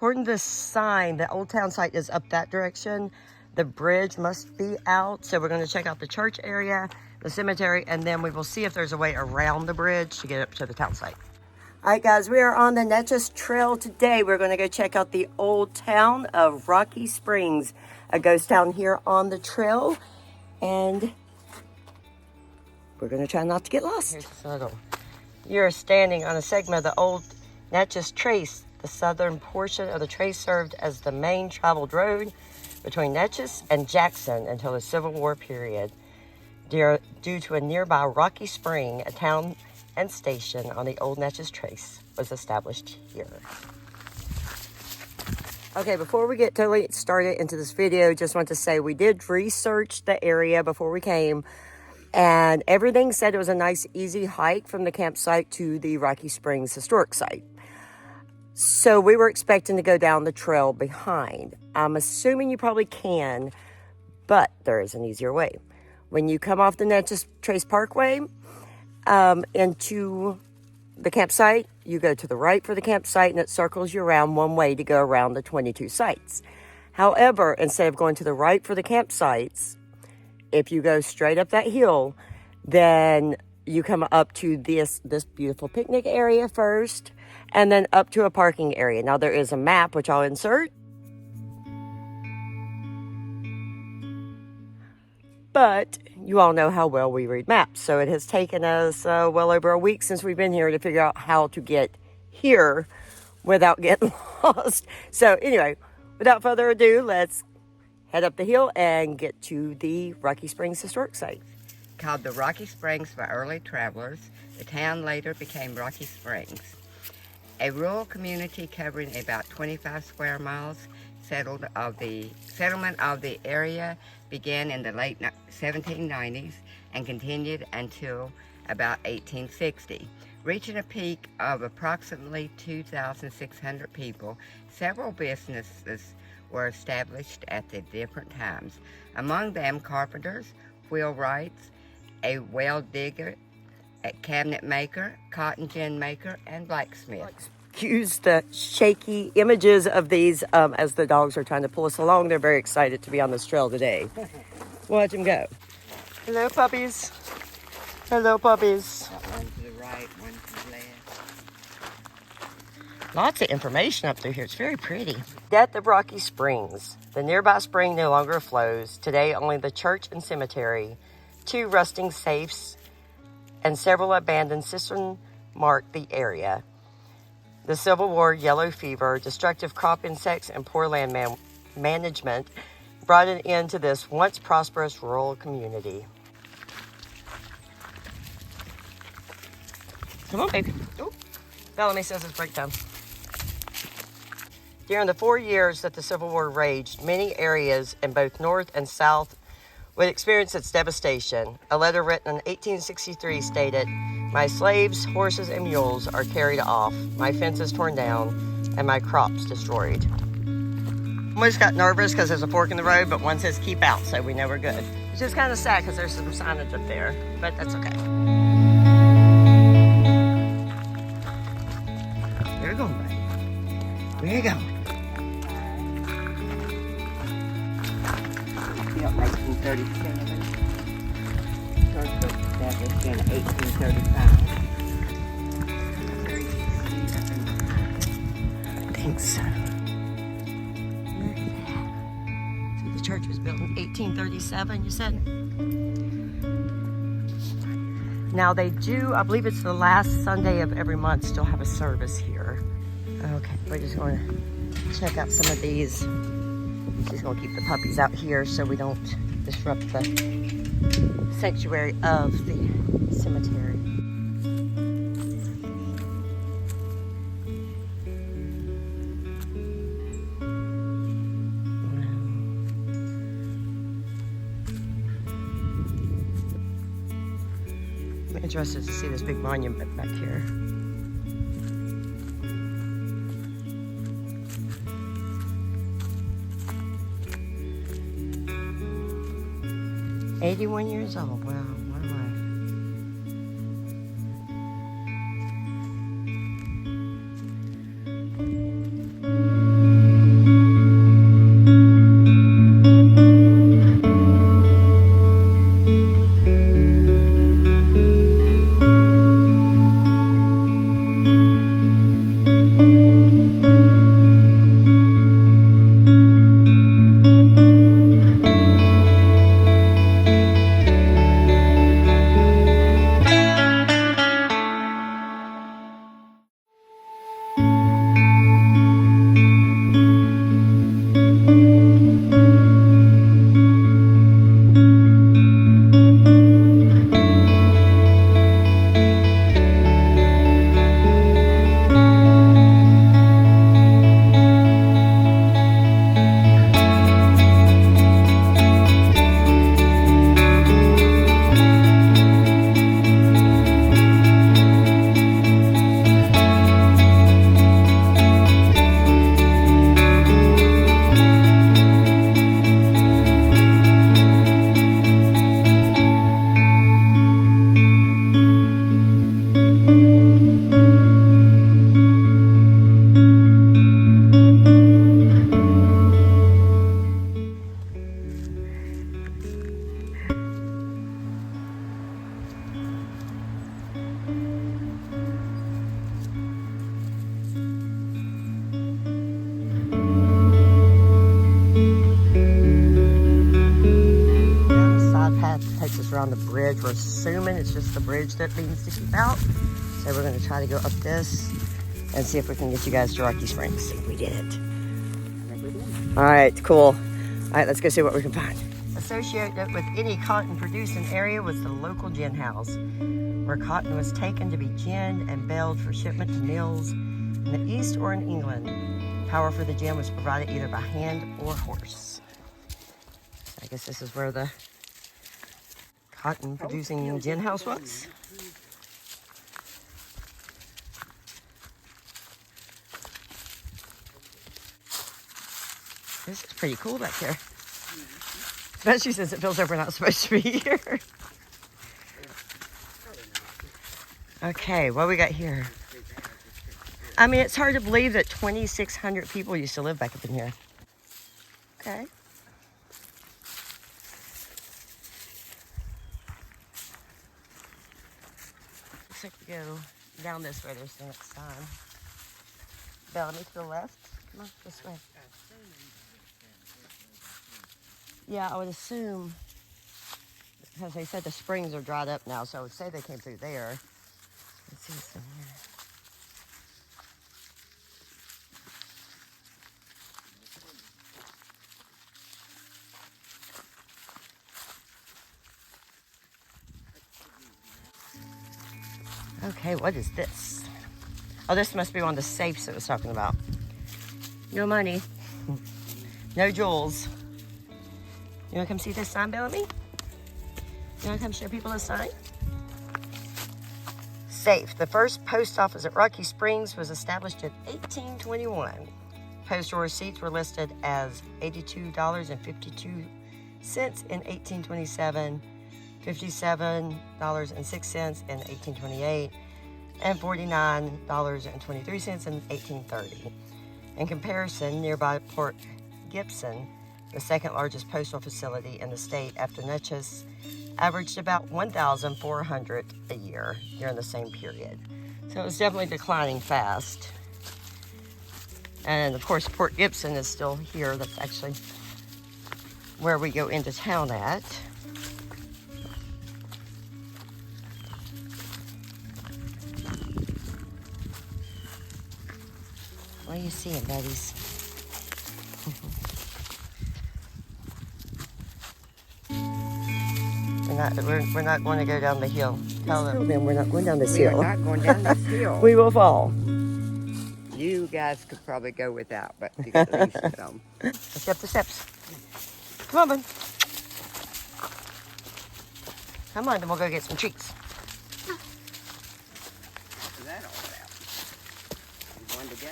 According to this sign, the old town site is up that direction. The bridge must be out. So we're going to check out the church area, the cemetery, and then we will see if there's a way around the bridge to get up to the town site. All right, guys, we are on the Natchez Trail today. We're going to go check out the old town of Rocky Springs, a ghost town here on the trail. And we're going to try not to get lost. Here's the subtle. You're standing on a segment of the old Natchez Trace. The southern portion of the trace served as the main traveled road between Natchez and Jackson until the Civil War period. Due to a nearby Rocky Spring, a town and station on the old Natchez Trace was established here. Okay, before we get totally started into this video, just want to say we did research the area before we came, and everything said it was a nice, easy hike from the campsite to the Rocky Springs historic site. So we were expecting to go down the trail behind. I'm assuming you probably can, but there is an easier way. When you come off the Natchez Trace Parkway into the campsite, you go to the right for the campsite, and it circles you around one way to go around the 22 sites. However, instead of going to the right for the campsites, if you go straight up that hill, then you come up to this beautiful picnic area first, and then up to a parking area. Now, there is a map, which I'll insert. But you all know how well we read maps. So it has taken us well over a week since we've been here to figure out how to get here without getting lost. So anyway, without further ado, let's head up the hill and get to the Rocky Springs historic site. Called the Rocky Springs by early travelers, the town later became Rocky Springs. A rural community covering about 25 square miles, settlement of the area began in the late 1790s and continued until about 1860. Reaching a peak of approximately 2,600 people, several businesses were established at the different times. Among them, carpenters, wheelwrights, a well digger, a cabinet maker, cotton gin maker, and blacksmith. Excuse the shaky images of these as the dogs are trying to pull us along. They're very excited to be on this trail today. Watch them go. Hello, puppies. Hello, puppies. One to the right, one to the left. Lots of information up through here. It's very pretty. Death of Rocky Springs. The nearby spring no longer flows. Today, only the church and cemetery, 2 rusting safes, and several abandoned cisterns mark the area. The Civil War, yellow fever, destructive crop insects, and poor land management brought an end to this once prosperous rural community. Come on, baby. Oh, Bellamy says it's break time. During the 4 years that the Civil War raged, many areas in both North and South would experience its devastation. A letter written in 1863 stated, "My slaves, horses, and mules are carried off, my fences torn down, and my crops destroyed." Almost got nervous because there's a fork in the road, but one says keep out, so we know we're good. It's just kind of sad because there's some signage up there, but that's okay. Where you going, buddy? Where you going? 1937. Church was established in 1835. I think so. See, the church was built in 1837, you said? Now they do, I believe it's the last Sunday of every month, still have a service here. Okay, we're just going to check out some of these. She's going to keep the puppies out here so we don't disrupt the sanctuary of the cemetery. I'm interested to see this big monument back here. "81 years old. Wow, what a life." just around the bridge. We're assuming it's just the bridge that needs to keep out. So we're gonna try to go up this and see if we can get you guys to Rocky Springs. We did it. All right, cool. All right, let's go see what we can find. Associated with any cotton producing area was the local gin house, where cotton was taken to be ginned and baled for shipment to mills in the East or in England. Power for the gin was provided either by hand or horse. So I guess this is where the cotton producing gin house was. This is pretty cool back here. Especially since it feels like we're not supposed to be here. Okay, what we got here? I mean, it's hard to believe that 2,600 people used to live back up in here. Okay. Looks like we go down this way. There's the next sign. Bellamy to the left. Come on, this way. Yeah, I would assume, because they said the springs are dried up now, so I would say they came through there. Let's see what's in here. Okay, what is this? Oh, this must be one of the safes it was talking about. No money. No jewels. You want to come see this sign, Bellamy? You want to come show people this sign? Safe. The first post office at Rocky Springs was established in 1821. Postal receipts were listed as $82.52 in 1827, $57.06 in 1828, and $49.23 in 1830. In comparison, nearby Port Gibson, the second largest postal facility in the state after Natchez, averaged about 1,400 a year during the same period. So it was definitely declining fast. And of course, Port Gibson is still here. That's actually where we go into town at. What are you seeing, buddies? We're not going to go down the hill. Tell them we're not going down this hill. We're not going down this hill. We will fall. You guys could probably go without, but you got at least some. Let's get up the steps. Come on, bud. Come on, then we'll go get some treats. What's that all about? You want to go?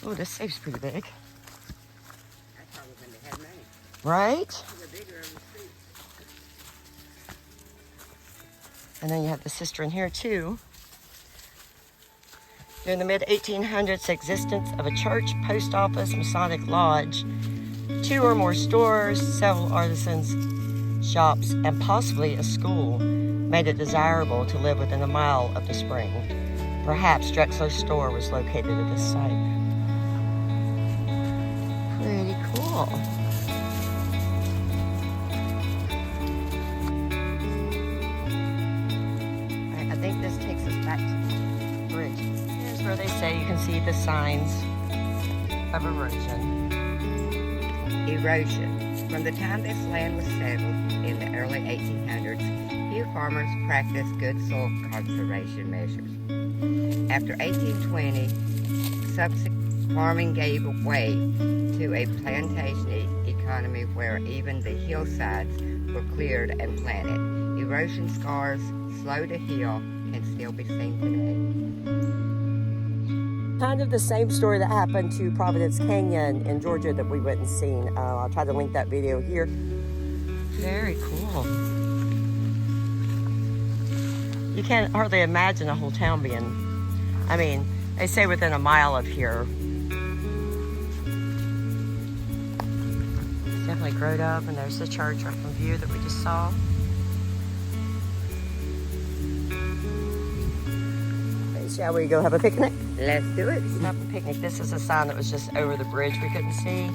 Oh, this safe's pretty big. That's probably when they had money. Right? They're bigger on the street. And then you have the cistern here, too. During the mid-1800s, existence of a church, post office, Masonic lodge, 2 or more stores, several artisans' shops, and possibly a school made it desirable to live within a mile of the spring. Perhaps Drexler's store was located at this site. Pretty cool. Alright, I think this takes us back to the bridge. Here's where they say you can see the signs of erosion. Erosion. From the time this land was settled in the early 1800s, few farmers practiced good soil conservation measures. After 1820, subsequent farming gave way to a plantation economy where even the hillsides were cleared and planted. Erosion scars, slow to heal, can still be seen today. Kind of the same story that happened to Providence Canyon in Georgia that we went and seen. I'll try to link that video here. Very cool. You can't hardly imagine a whole town being, I mean, they say within a mile of here. It's definitely grown up, and there's the church right from view that we just saw. Shall we go have a picnic? Let's do it. Have a picnic. This is a sign that was just over the bridge we couldn't see.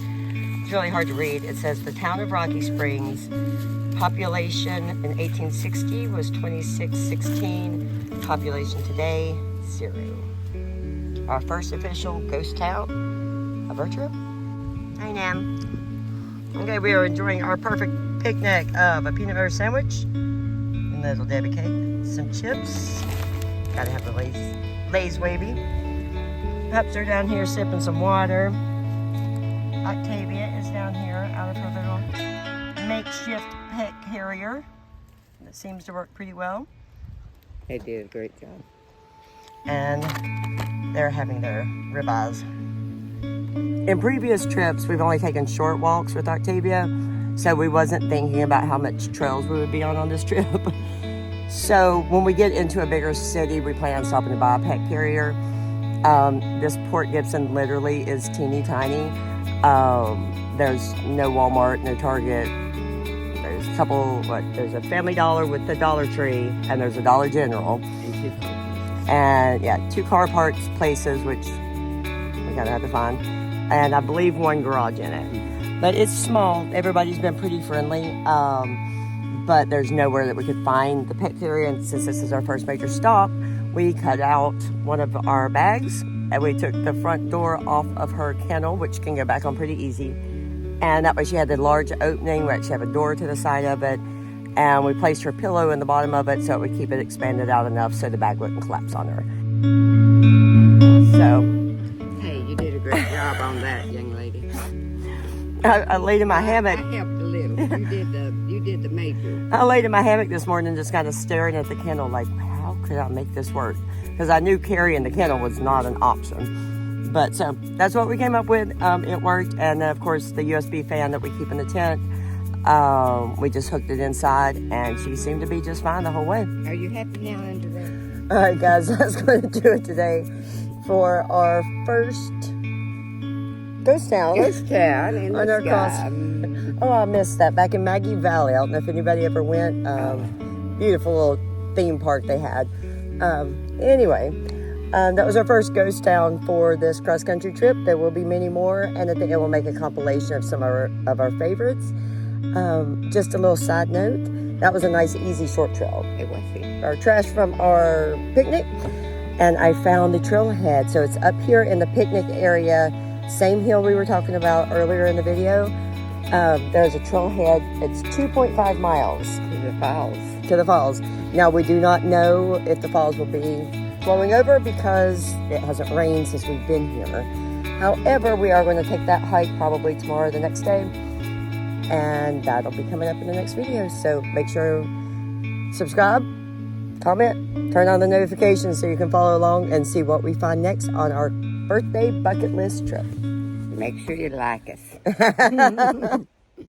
It's really hard to read. It says the town of Rocky Springs, population in 1860 was 2616. Population today, 0. Our first official ghost town of our trip. Hi, Nam. Okay, we are enjoying our perfect picnic of a peanut butter sandwich, and little Debbie cake, some chips. Gotta have the Lay's wavy. Pups are down here sipping some water. Octavia is down here out of her little makeshift pet carrier. That seems to work pretty well. They did a great job. And they're having their ribeyes. In previous trips, we've only taken short walks with Octavia, so we wasn't thinking about how much trails we would be on this trip. So when we get into a bigger city, we plan on stopping to buy a pet carrier. This Port Gibson literally is teeny tiny. There's no Walmart, no Target. There's a couple, there's a Family Dollar with the Dollar Tree, and there's a Dollar General. And yeah, 2 car parts places, which we gotta have to find. And I believe 1 garage in it. But it's small. Everybody's been pretty friendly. But there's nowhere that we could find the pet carrier. And since this is our first major stop, we cut out one of our bags and we took the front door off of her kennel, which can go back on pretty easy. And that way she had the large opening. We actually have a door to the side of it. And we placed her pillow in the bottom of it so it would keep it expanded out enough so the bag wouldn't collapse on her. So, Hey, you did a great job on that, young lady. I laid in my hammock. I helped a little. You did the major. I laid in my hammock this morning just kind of staring at the kennel like, how could I make this work? Because I knew carrying the kennel was not an option. But so that's what we came up with. It worked. And of course, the USB fan that we keep in the tent, we just hooked it inside and she seemed to be just fine the whole way. Are you happy now under there? All right, guys, that's going to do it today for our first ghost town. Ghost town in On the our cross. sky. Oh, I missed that. Back in Maggie Valley. I don't know if anybody ever went. Beautiful little theme park they had. Anyway, that was our first ghost town for this cross-country trip. There will be many more, and I think I will make a compilation of some of our favorites. Just a little side note, that was a nice, easy, short trail. It was it. Our trash from our picnic, and I found the trailhead. So it's up here in the picnic area, same hill we were talking about earlier in the video. There's a trailhead. It's 2.5 miles to the falls. Now, we do not know if the falls will be flowing over because it hasn't rained since we've been here. However, we are going to take that hike probably tomorrow or the next day, and that'll be coming up in the next video. So make sure subscribe, comment, turn on the notifications so you can follow along and see what we find next on our birthday bucket list trip. Make sure you like us.